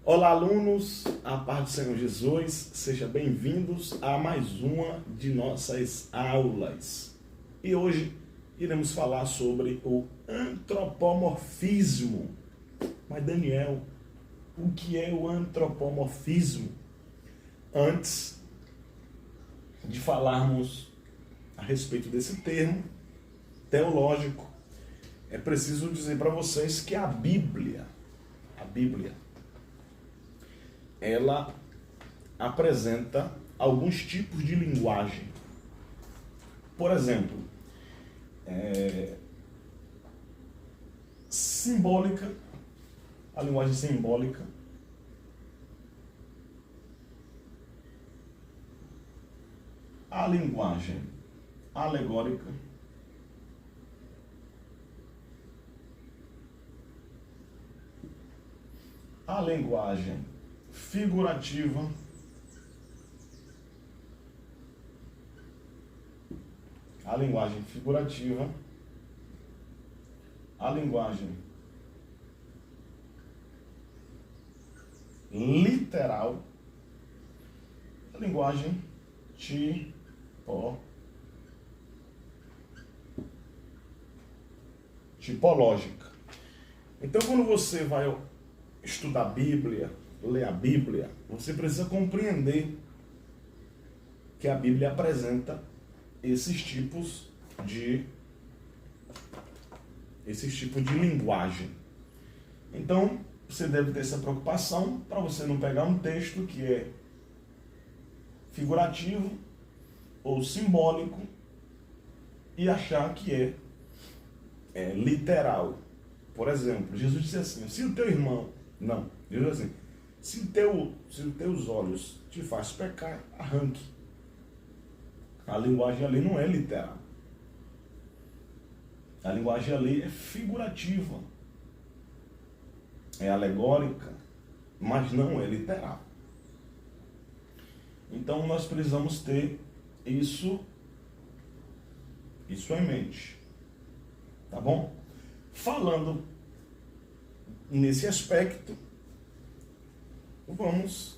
Olá, alunos, a paz do Senhor Jesus, sejam bem-vindos a mais uma de nossas aulas. E hoje iremos falar sobre o antropomorfismo. Mas, Daniel, o que é o antropomorfismo? Antes de falarmos a respeito desse termo teológico, é preciso dizer para vocês que a Bíblia, ela apresenta alguns tipos de linguagem. Por exemplo, simbólica, a linguagem simbólica, a linguagem alegórica, a linguagem figurativa, a linguagem literal, a linguagem tipológica. Então, quando você vai estudar a Bíblia, ler a Bíblia, você precisa compreender que a Bíblia apresenta esses tipos de linguagem. Então, você deve ter essa preocupação para você não pegar um texto que é figurativo ou simbólico e achar que é literal. Por exemplo, Jesus disse assim: se o teu irmão... Não, Jesus disse assim: se os teus olhos te faz pecar, arranque. A linguagem ali não é literal. A linguagem ali é figurativa, é alegórica, mas não é literal. Então nós precisamos ter isso em mente. Tá bom? Falando nesse aspecto, vamos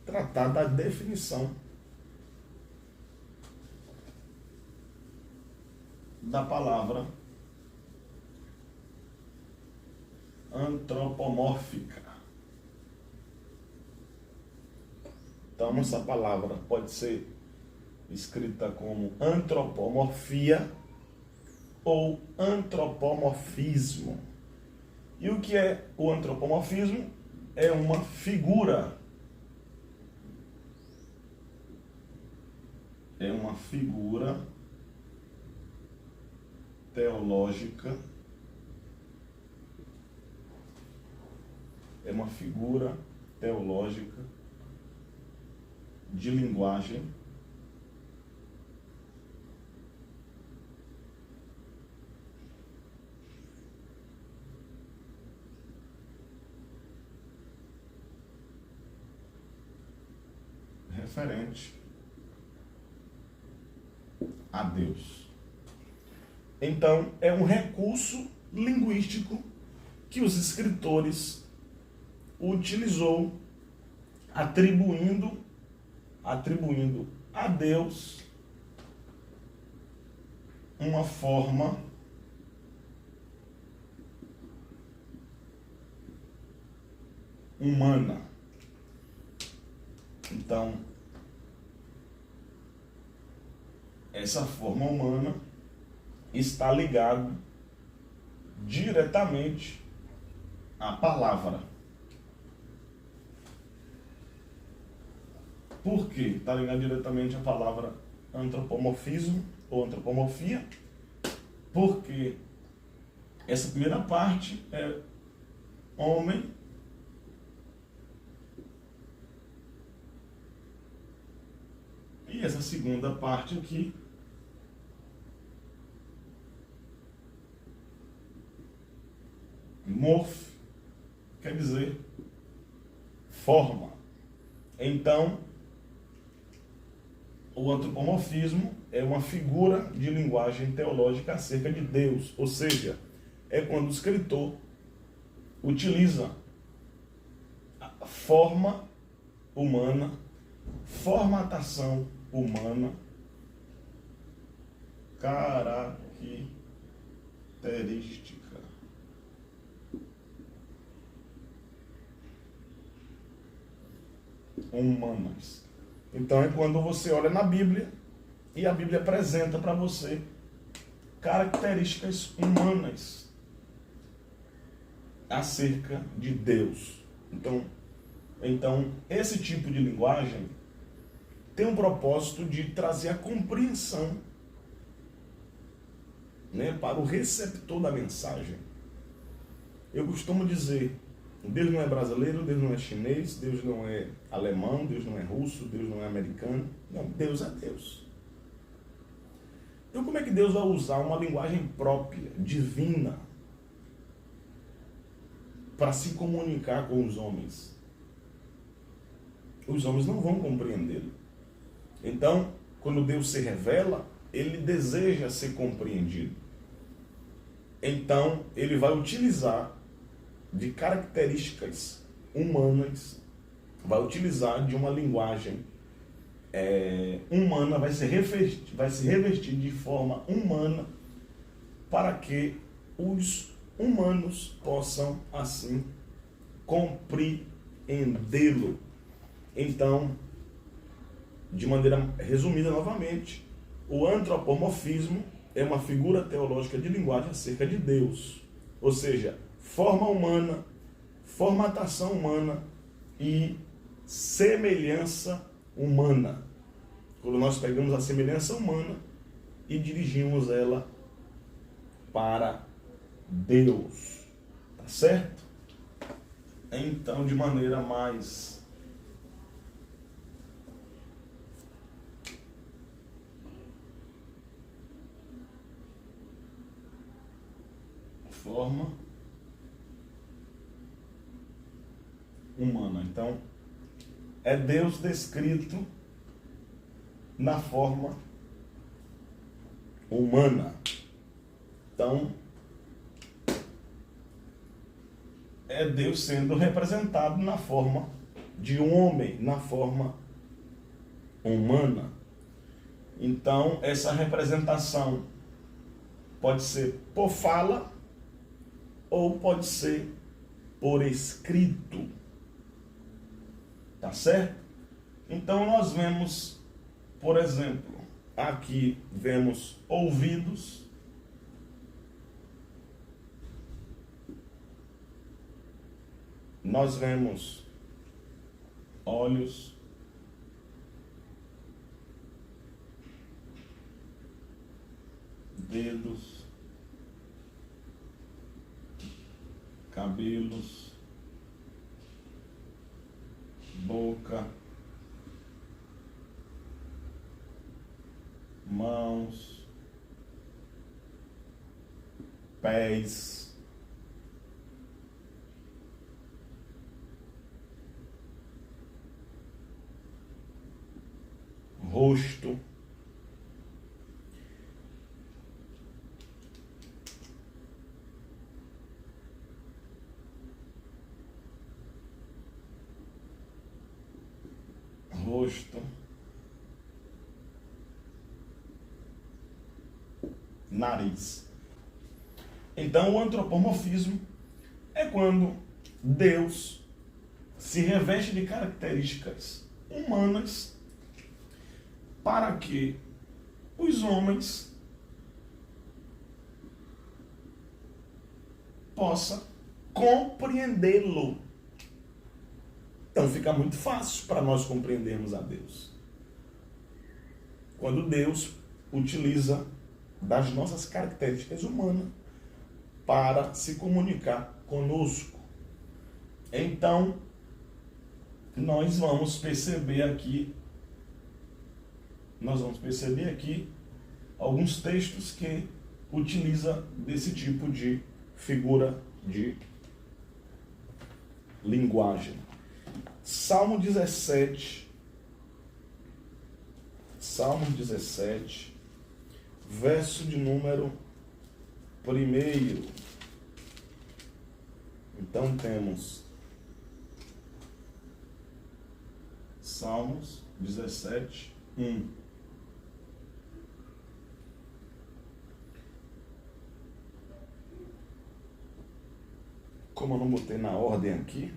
tratar da definição da palavra antropomórfica. Então, essa palavra pode ser escrita como antropomorfia ou antropomorfismo. E o que é o antropomorfismo? É uma figura. É uma figura teológica. É uma figura teológica de linguagem referente a Deus. Então, é um recurso linguístico que os escritores utilizou atribuindo a Deus uma forma humana. Então, essa forma humana está ligada diretamente à palavra. Por quê? Está ligado diretamente à palavra antropomorfismo ou antropomorfia? Porque essa primeira parte é homem e essa segunda parte aqui morf, quer dizer forma. Então, o antropomorfismo é uma figura de linguagem teológica acerca de Deus, ou seja, é quando o escritor utiliza forma humana, formatação humana, característica humanas. Então é quando você olha na Bíblia e a Bíblia apresenta para você características humanas acerca de Deus. Então esse tipo de linguagem tem um propósito de trazer a compreensão, né, para o receptor da mensagem. Eu costumo dizer, Deus não é brasileiro, Deus não é chinês, Deus não é alemão, Deus não é russo, Deus não é americano. Não, Deus é Deus. Então como é que Deus vai usar uma linguagem própria, divina, para se comunicar com os homens? Os homens não vão compreendê-lo. Então, quando Deus se revela, ele deseja ser compreendido. Então, ele vai utilizar de características humanas, vai utilizar de uma linguagem humana, vai se revestir de forma humana para que os humanos possam, assim, compreendê-lo. Então, de maneira resumida novamente, o antropomorfismo é uma figura teológica de linguagem acerca de Deus. Ou seja, forma humana, formatação humana e semelhança humana. Quando nós pegamos a semelhança humana e dirigimos ela para Deus. Tá certo? Então, de maneira mais forma humana. Então, é Deus descrito na forma humana. Então, é Deus sendo representado na forma de um homem, na forma humana. Então, essa representação pode ser por fala ou pode ser por escrito. Tá certo? Então nós vemos, por exemplo, aqui vemos ouvidos, nós vemos olhos, dedos, cabelos, boca, mãos, pés, rosto, nariz. Então, o antropomorfismo é quando Deus se reveste de características humanas para que os homens possam compreendê-lo. Então fica muito fácil para nós compreendermos a Deus. Quando Deus utiliza das nossas características humanas para se comunicar conosco. Então, nós vamos perceber aqui alguns textos que utilizam desse tipo de figura de linguagem. Salmo 17, verso de número 1. Então temos Salmos 17, 1. Como eu não botei na ordem aqui,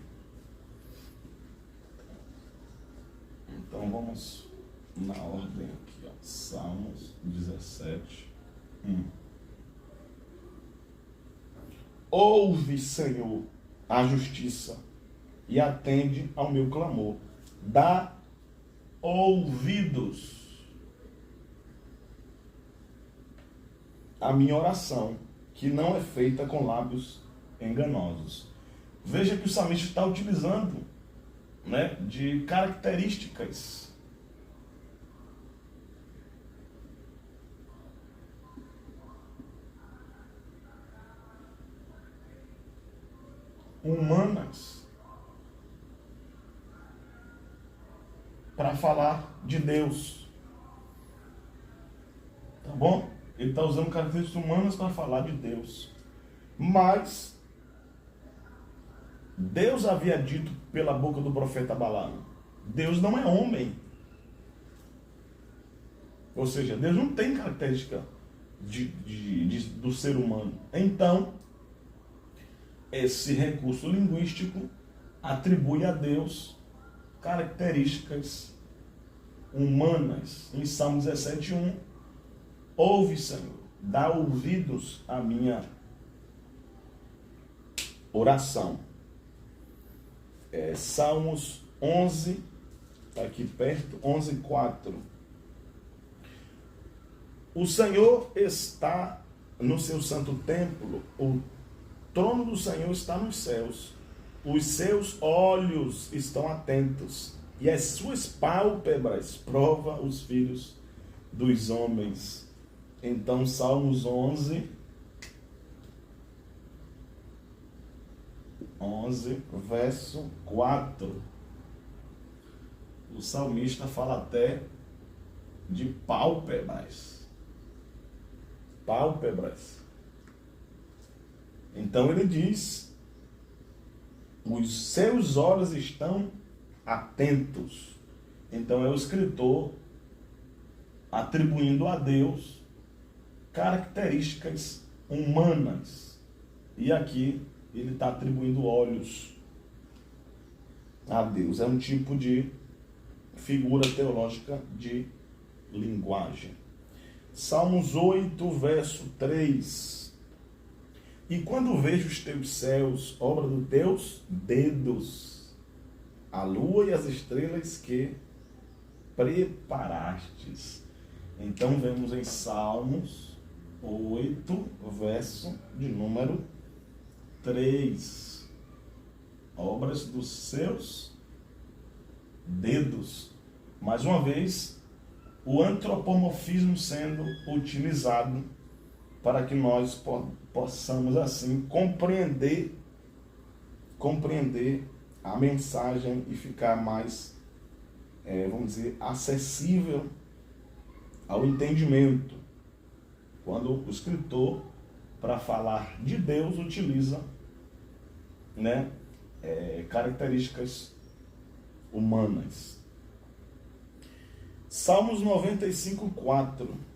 então vamos na ordem aqui, ó. Salmos 17, 1. Ouve, Senhor, a justiça e atende ao meu clamor. Dá ouvidos à minha oração, que não é feita com lábios enganosos. Veja que o salmista está utilizando, né, de características humanas para falar de Deus. Tá bom? Ele está usando características humanas para falar de Deus. Mas Deus havia dito pela boca do profeta Balaão: Deus não é homem. Ou seja, Deus não tem característica do ser humano. Então, esse recurso linguístico atribui a Deus características humanas. Em Salmo 17, 1, ouve, Senhor, dá ouvidos à minha oração. Salmos 11, está aqui perto, 11, 4. O Senhor está no seu santo templo, o trono do Senhor está nos céus, os seus olhos estão atentos, e as suas pálpebras prova os filhos dos homens. Então, Salmos 11, verso 4. O salmista fala até de pálpebras. Pálpebras. Então ele diz: os seus olhos estão atentos. Então é o escritor atribuindo a Deus características humanas. E aqui ele está atribuindo olhos a Deus. É um tipo de figura teológica de linguagem. Salmos 8, verso 3. E quando vejo os teus céus, obra dos teus dedos, a lua e as estrelas que preparastes. Então vemos em Salmos 8, verso de número 3. Obras dos seus dedos. Mais uma vez, o antropomorfismo sendo utilizado para que nós possamos assim compreender a mensagem e ficar mais, vamos dizer, acessível ao entendimento. Quando o escritor, para falar de Deus, utiliza, né, características humanas. Salmos 95, 4.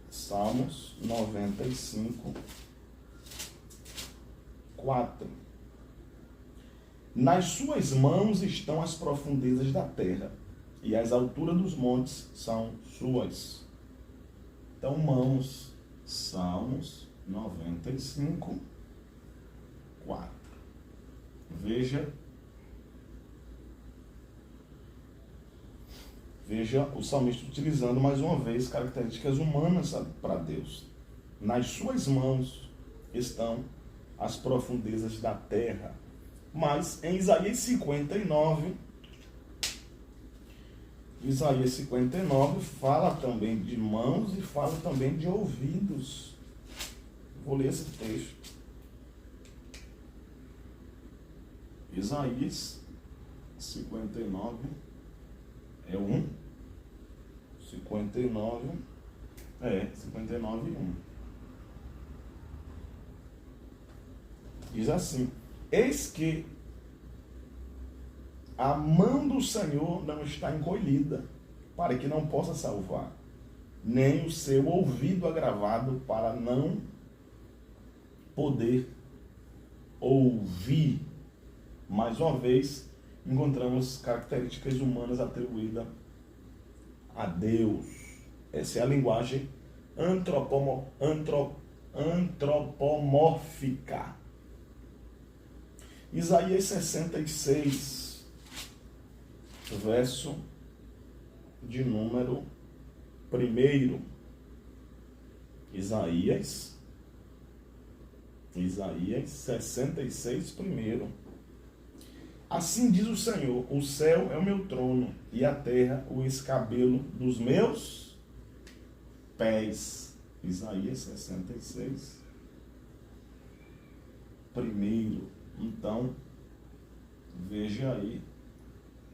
Salmos 95, 4. Nas suas mãos estão as profundezas da terra, e as alturas dos montes são suas. Então, mãos, Salmos 95, 4. Veja o salmista utilizando mais uma vez características humanas para Deus. Nas suas mãos estão as profundezas da terra. Mas em Isaías 59, fala também de mãos e fala também de ouvidos. Vou ler esse texto. Isaías 59 é 1. 59 e 1. Diz assim: eis que A mão do Senhor não está encolhida, para que não possa salvar, nem o seu ouvido agravado para não poder ouvir. Mais uma vez, encontramos características humanas atribuídas a Deus. Essa é a linguagem antropomórfica. Isaías 66, verso de número 1. Isaías 66, 1. Assim diz o Senhor: o céu é o meu trono e a terra o escabelo dos meus pés. Isaías 66, 1. Então, veja aí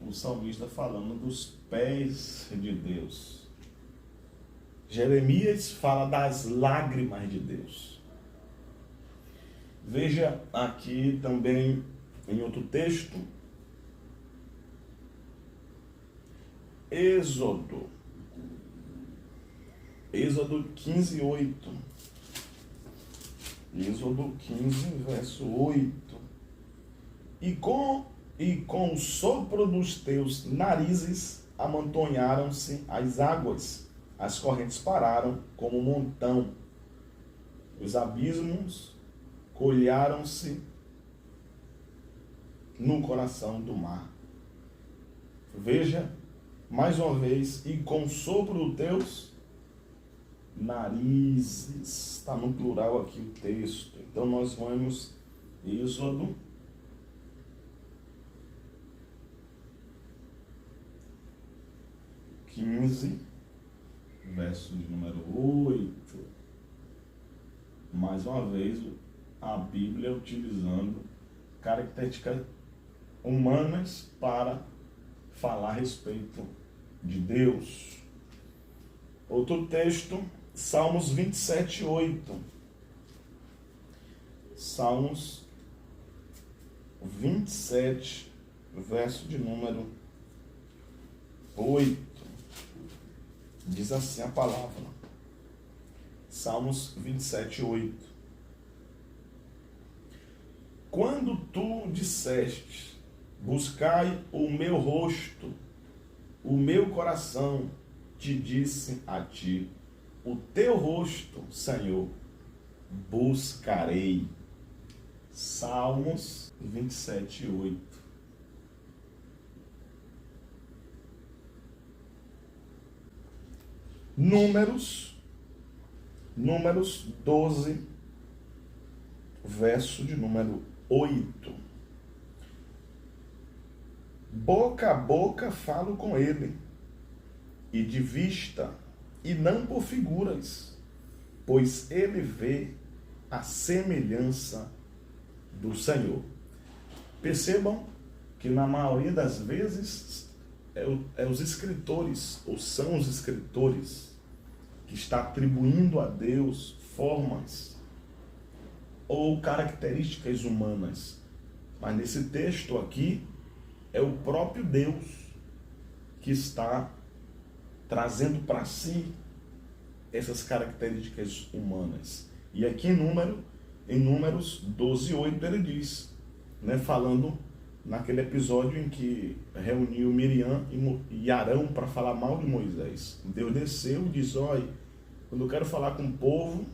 o salmista falando dos pés de Deus. Jeremias fala das lágrimas de Deus. Veja aqui também em outro texto, Êxodo 15, 8. Êxodo 15, verso 8. E com o sopro dos teus narizes amontoaram-se as águas, as correntes pararam como um montão, os abismos colharam-se no coração do mar. Veja, mais uma vez, e com o sopro dos teus narizes. Está no plural aqui o texto. Então nós vamos, Êxodo 15, verso de número 8. Mais uma vez, a Bíblia utilizando características humanas para falar a respeito de Deus. Outro texto, Salmos 27, 8. Salmos 27, verso de número 8. Diz assim a palavra. Salmos 27, 8. Quando tu disseste, buscai o meu rosto, o meu coração te disse a ti, o teu rosto, Senhor, buscarei. Salmos 27, 8. Números 12, verso de número 8. Boca a boca falo com ele, e de vista, e não por figuras, pois ele vê a semelhança do Senhor. Percebam que na maioria das vezes os escritores, ou são os escritores, que está atribuindo a Deus formas ou características humanas. Mas nesse texto aqui, é o próprio Deus que está trazendo para si essas características humanas. E aqui em Números 12, 8, ele diz, falando naquele episódio em que reuniu Miriam e Arão para falar mal de Moisés. Deus desceu e diz, olha, quando eu quero falar com o povo,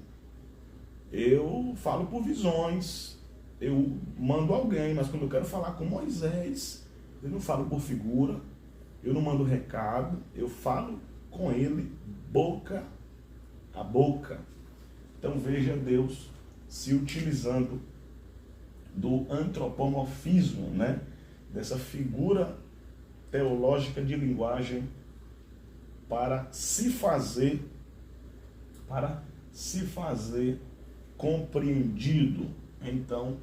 eu falo por visões, eu mando alguém, mas quando eu quero falar com Moisés, eu não falo por figura, eu não mando recado, eu falo com ele boca a boca. Então veja Deus se utilizando do antropomorfismo, dessa figura teológica de linguagem para se fazer compreendido. Então,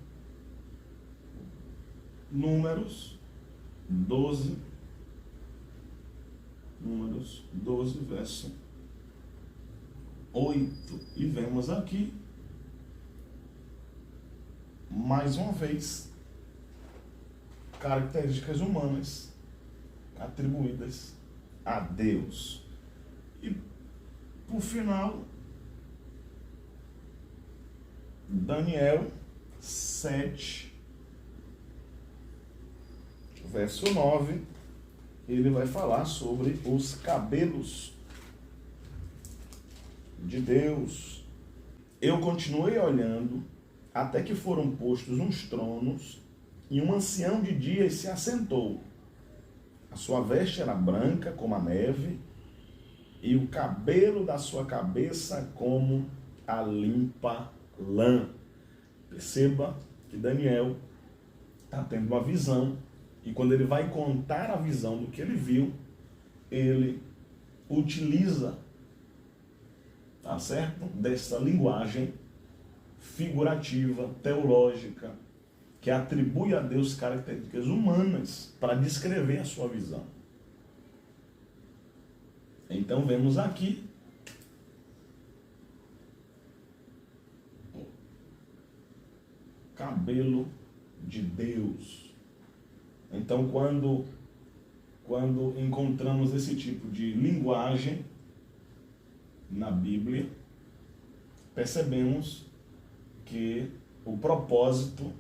Números 12, verso 8. E vemos aqui, mais uma vez, características humanas atribuídas a Deus. E, por final, Daniel 7, verso 9, ele vai falar sobre os cabelos de Deus. Eu continuei olhando até que foram postos uns tronos e um ancião de dias se assentou. A sua veste era branca como a neve e o cabelo da sua cabeça como a limpa lã. Perceba que Daniel está tendo uma visão e quando ele vai contar a visão do que ele viu, ele utiliza, tá certo? Dessa linguagem figurativa, teológica, que atribui a Deus características humanas para descrever a sua visão. Então vemos aqui o cabelo de Deus. Então quando encontramos esse tipo de linguagem na Bíblia, percebemos que o propósito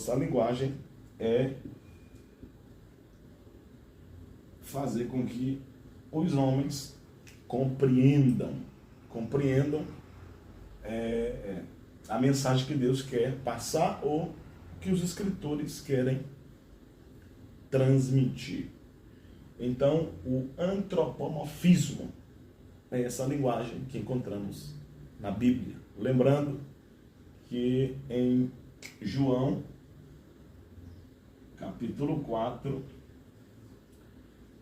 da linguagem é fazer com que os homens compreendam a mensagem que Deus quer passar ou que os escritores querem transmitir. Então, o antropomorfismo é essa linguagem que encontramos na Bíblia. Lembrando que em João, capítulo 4,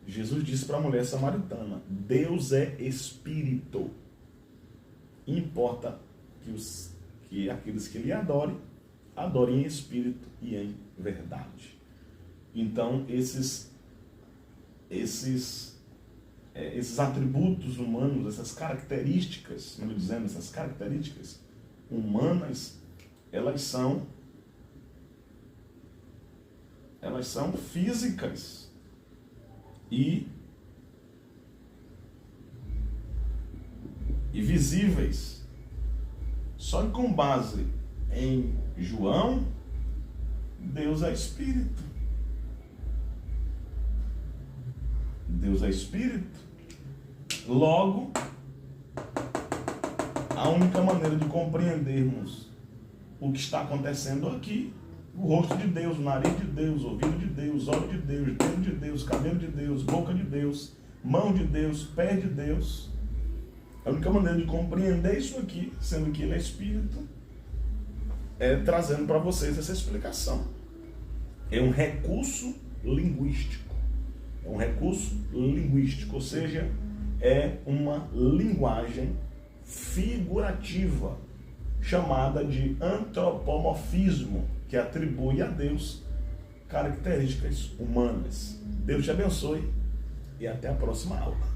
Jesus disse para a mulher samaritana: Deus é espírito. Importa que aqueles que lhe adorem em espírito e em verdade. Então, esses atributos humanos, essas características, melhor dizendo, essas características humanas, elas são físicas e visíveis. Só que com base em João, Deus é espírito. Deus é espírito. Logo, a única maneira de compreendermos o que está acontecendo aqui, o rosto de Deus, o nariz de Deus, o ouvido de Deus, olho de Deus, dedo de Deus, cabelo de Deus, boca de Deus, mão de Deus, pé de Deus. A única maneira de compreender isso aqui, sendo que ele é espírito, é trazendo para vocês essa explicação. É um recurso linguístico. É um recurso linguístico, ou seja, é uma linguagem figurativa, chamada de antropomorfismo, que atribui a Deus características humanas. Deus te abençoe e até a próxima aula.